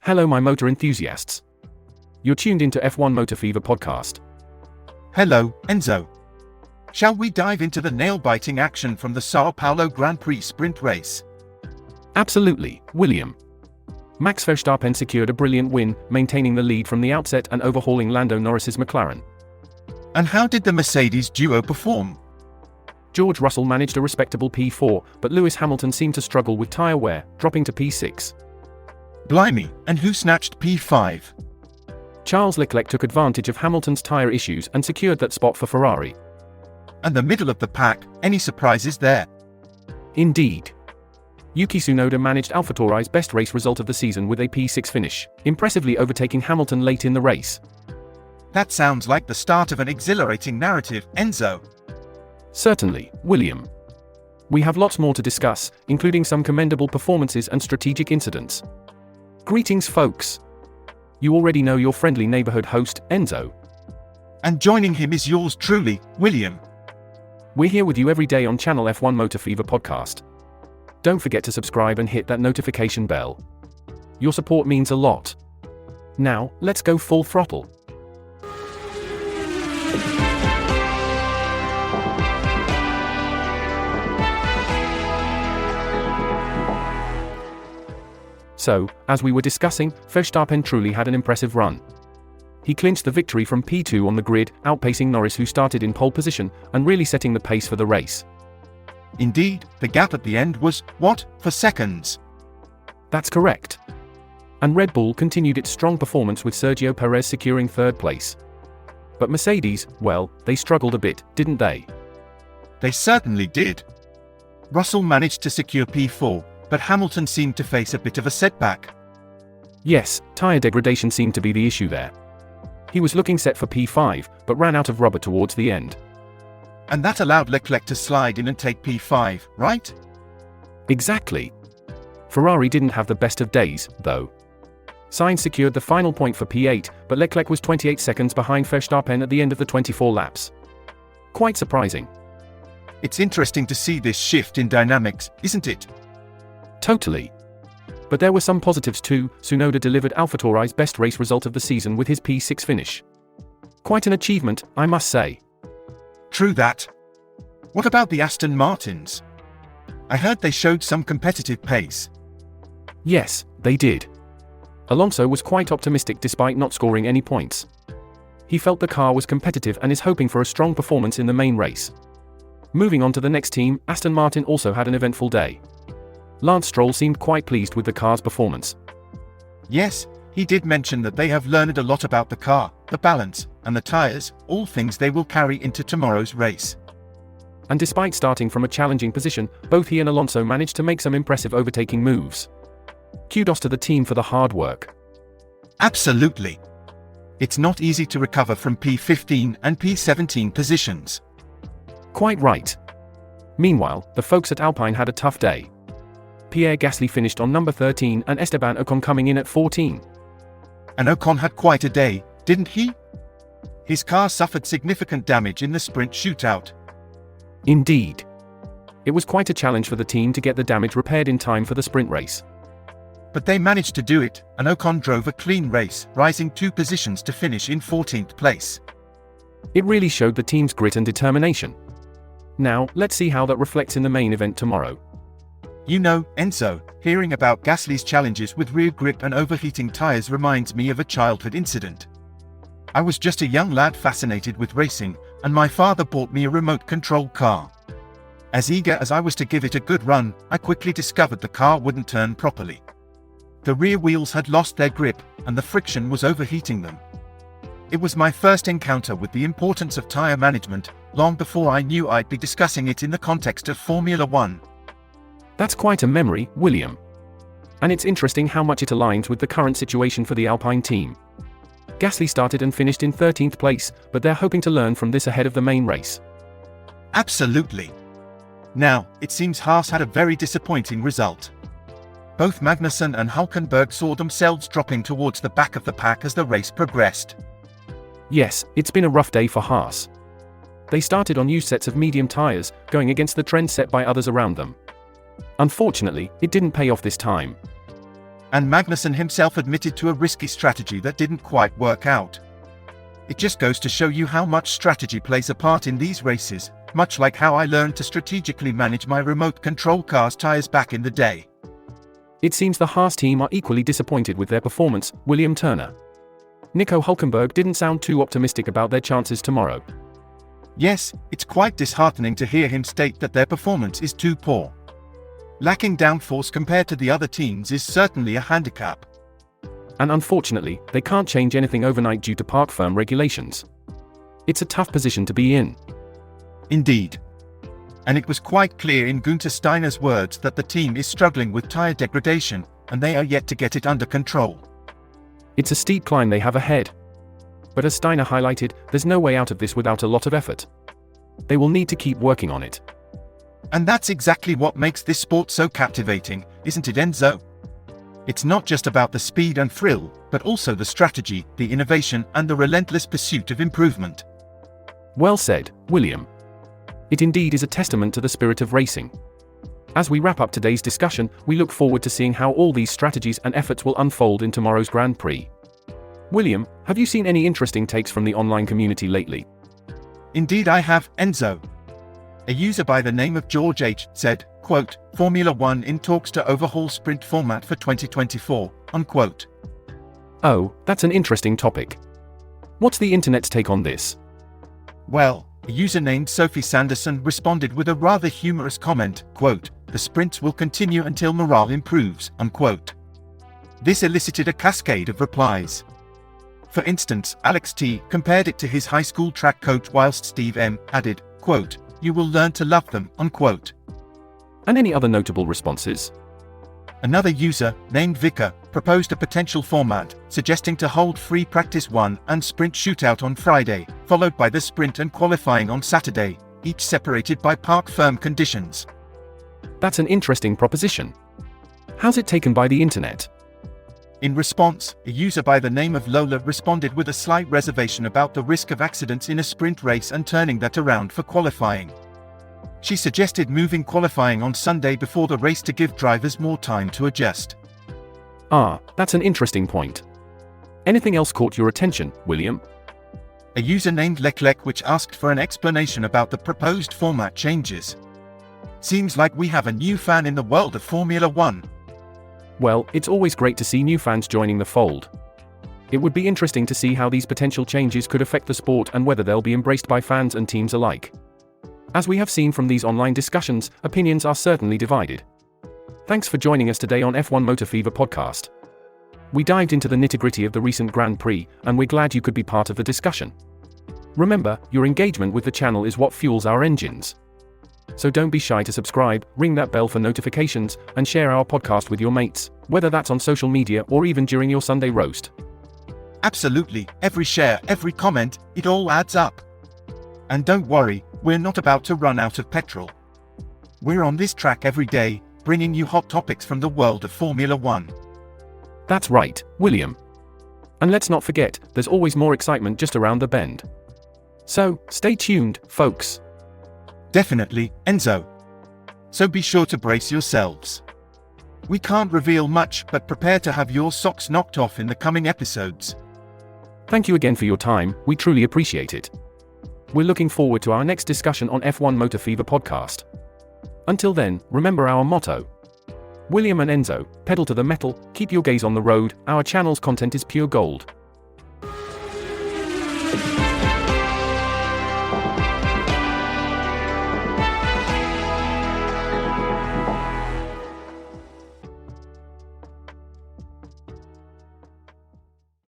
Hello my motor enthusiasts. You're tuned into F1 Motor Fever podcast. Hello, Enzo. Shall we dive into the nail-biting action from the Sao Paulo Grand Prix sprint race? Absolutely, William. Max Verstappen secured a brilliant win, maintaining the lead from the outset and overhauling Lando Norris's McLaren. And how did the Mercedes duo perform? George Russell managed a respectable P4, but Lewis Hamilton seemed to struggle with tyre wear, dropping to P6. Blimey, and who snatched P5? Charles Leclerc took advantage of Hamilton's tyre issues and secured that spot for Ferrari. And the middle of the pack, any surprises there? Indeed. Yuki Tsunoda managed AlphaTauri's best race result of the season with a P6 finish, impressively overtaking Hamilton late in the race. That sounds like the start of an exhilarating narrative, Enzo. Certainly, William. We have lots more to discuss, including some commendable performances and strategic incidents. Greetings folks. You already know your friendly neighborhood host, Enzo. And joining him is yours truly, William. We're here with you every day on Channel F1 Motor Fever podcast. Don't forget to subscribe and hit that notification bell. Your support means a lot. Now, let's go full throttle. So, as we were discussing, Verstappen truly had an impressive run. He clinched the victory from P2 on the grid, outpacing Norris who started in pole position, and really setting the pace for the race. Indeed, the gap at the end was, for seconds? That's correct. And Red Bull continued its strong performance with Sergio Perez securing third place. But Mercedes, well, they struggled a bit, didn't they? They certainly did. Russell managed to secure P4, but Hamilton seemed to face a bit of a setback. Yes, tyre degradation seemed to be the issue there. He was looking set for P5, but ran out of rubber towards the end. And that allowed Leclerc to slide in and take P5, right? Exactly. Ferrari didn't have the best of days, though. Sainz secured the final point for P8, but Leclerc was 28 seconds behind Verstappen at the end of the 24 laps. Quite surprising. It's interesting to see this shift in dynamics, isn't it? Totally. But there were some positives too. Tsunoda delivered AlphaTauri's best race result of the season with his P6 finish. Quite an achievement, I must say. True that. What about the Aston Martins? I heard they showed some competitive pace. Yes, they did. Alonso was quite optimistic despite not scoring any points. He felt the car was competitive and is hoping for a strong performance in the main race. Moving on to the next team, Aston Martin also had an eventful day. Lance Stroll seemed quite pleased with the car's performance. Yes, he did mention that they have learned a lot about the car, the balance, and the tyres, all things they will carry into tomorrow's race. And despite starting from a challenging position, both he and Alonso managed to make some impressive overtaking moves. Kudos to the team for the hard work. Absolutely. It's not easy to recover from P15 and P17 positions. Quite right. Meanwhile, the folks at Alpine had a tough day. Pierre Gasly finished on number 13 and Esteban Ocon coming in at 14. And Ocon had quite a day, didn't he? His car suffered significant damage in the sprint shootout. Indeed. It was quite a challenge for the team to get the damage repaired in time for the sprint race. But they managed to do it, and Ocon drove a clean race, rising 2 positions to finish in 14th place. It really showed the team's grit and determination. Now, let's see how that reflects in the main event tomorrow. You know, Enzo, hearing about Gasly's challenges with rear grip and overheating tyres reminds me of a childhood incident. I was just a young lad fascinated with racing, and my father bought me a remote control car. As eager as I was to give it a good run, I quickly discovered the car wouldn't turn properly. The rear wheels had lost their grip, and the friction was overheating them. It was my first encounter with the importance of tyre management, long before I knew I'd be discussing it in the context of Formula One. That's quite a memory, William. And it's interesting how much it aligns with the current situation for the Alpine team. Gasly started and finished in 13th place, but they're hoping to learn from this ahead of the main race. Absolutely. Now, it seems Haas had a very disappointing result. Both Magnussen and Hülkenberg saw themselves dropping towards the back of the pack as the race progressed. Yes, it's been a rough day for Haas. They started on used sets of medium tyres, going against the trend set by others around them. Unfortunately, it didn't pay off this time. And Magnussen himself admitted to a risky strategy that didn't quite work out. It just goes to show you how much strategy plays a part in these races, much like how I learned to strategically manage my remote control car's tires back in the day. It seems the Haas team are equally disappointed with their performance, William Turner. Nico Hülkenberg didn't sound too optimistic about their chances tomorrow. Yes, it's quite disheartening to hear him state that their performance is too poor. Lacking downforce compared to the other teams is certainly a handicap. And unfortunately, they can't change anything overnight due to park firm regulations. It's a tough position to be in. Indeed. And it was quite clear in Günther Steiner's words that the team is struggling with tire degradation, and they are yet to get it under control. It's a steep climb they have ahead. But as Steiner highlighted, there's no way out of this without a lot of effort. They will need to keep working on it. And that's exactly what makes this sport so captivating, isn't it, Enzo? It's not just about the speed and thrill, but also the strategy, the innovation, and the relentless pursuit of improvement. Well said, William. It indeed is a testament to the spirit of racing. As we wrap up today's discussion, we look forward to seeing how all these strategies and efforts will unfold in tomorrow's Grand Prix. William, have you seen any interesting takes from the online community lately? Indeed I have, Enzo. A user by the name of George H. said, quote, Formula One in talks to overhaul sprint format for 2024, unquote. Oh, that's an interesting topic. What's the internet's take on this? Well, a user named Sophie Sanderson responded with a rather humorous comment, quote, the sprints will continue until morale improves, unquote. This elicited a cascade of replies. For instance, Alex T. compared it to his high school track coach, whilst Steve M. added, quote, you will learn to love them, unquote. And any other notable responses? Another user, named Vicar, proposed a potential format, suggesting to hold free practice 1 and sprint shootout on Friday, followed by the sprint and qualifying on Saturday, each separated by park firm conditions. That's an interesting proposition. How's it taken by the internet? In response, a user by the name of Lola responded with a slight reservation about the risk of accidents in a sprint race and turning that around for qualifying. She suggested moving qualifying on Sunday before the race to give drivers more time to adjust. That's an interesting point. Anything else caught your attention, William? A user named Leclerc which asked for an explanation about the proposed format changes. Seems like we have a new fan in the world of Formula One. Well, it's always great to see new fans joining the fold. It would be interesting to see how these potential changes could affect the sport and whether they'll be embraced by fans and teams alike. As we have seen from these online discussions, opinions are certainly divided. Thanks for joining us today on F1 Motor Fever podcast. We dived into the nitty-gritty of the recent Grand Prix, and we're glad you could be part of the discussion. Remember, your engagement with the channel is what fuels our engines. So don't be shy to subscribe, ring that bell for notifications, and share our podcast with your mates, whether that's on social media or even during your Sunday roast. Absolutely, every share, every comment, it all adds up. And don't worry, we're not about to run out of petrol. We're on this track every day, bringing you hot topics from the world of Formula One. That's right, William. And let's not forget, there's always more excitement just around the bend. So, stay tuned, folks. Definitely, Enzo. So be sure to brace yourselves. We can't reveal much, but prepare to have your socks knocked off in the coming episodes. Thank you again for your time, we truly appreciate it. We're looking forward to our next discussion on F1 Motor Fever podcast. Until then, remember our motto. William and Enzo, pedal to the metal, keep your gaze on the road, our channel's content is pure gold.